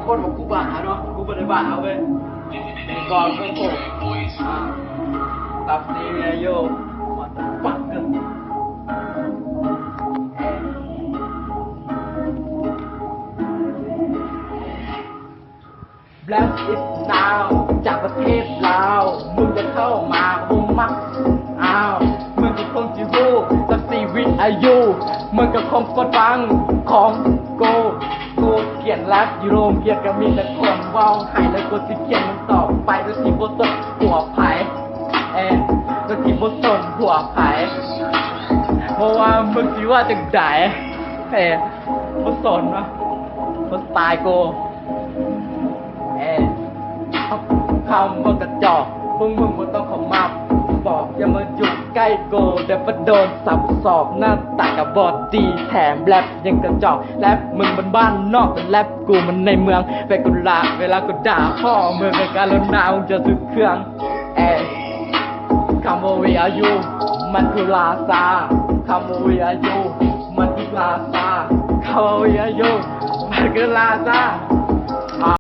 คนบอกกูบ้าเนาะกูไม่ได้บ้าเว้ยก่อนเป็นผมตับซีเมียโยมาปักกันBlack is now จากประเทศลาวมึงจะเข้ามาบุมมักอ้าวมึงก็คงจะรู้สัก4 วิอายุมึงก็คงกดฟังของกูเขียนรักอยู่โรงเรียนก็มีแต่คนว้าวให้แล้วกูสิเขียนมันต่อไปโดยที่บ่สนหัวไผ่โดยที่บ่สนหัวไผ่เพราะว่ามึงสิว่าจังไดบ่สนวะบ่สไตล์กูคำว่ากระจอกมึงบ่ต้องขอมาบอกอย่ามาอยู่ใกล้กูเดี๋ยวไปโดนสับสอบหน้าตากับบอดดีแถมแรปยังกระจอกแรปมึงบนบ้านนอกเป็นแรปกูมันในเมืองไปกูละเวลากูด่าพ่อมึงเป็นการลดน้ำจะซื้อเครื่องคำว่าวีอายุมันคือลาซาคำว่าวีอายุมันคือลาซาคำว่าวีอายุมันคือลาซา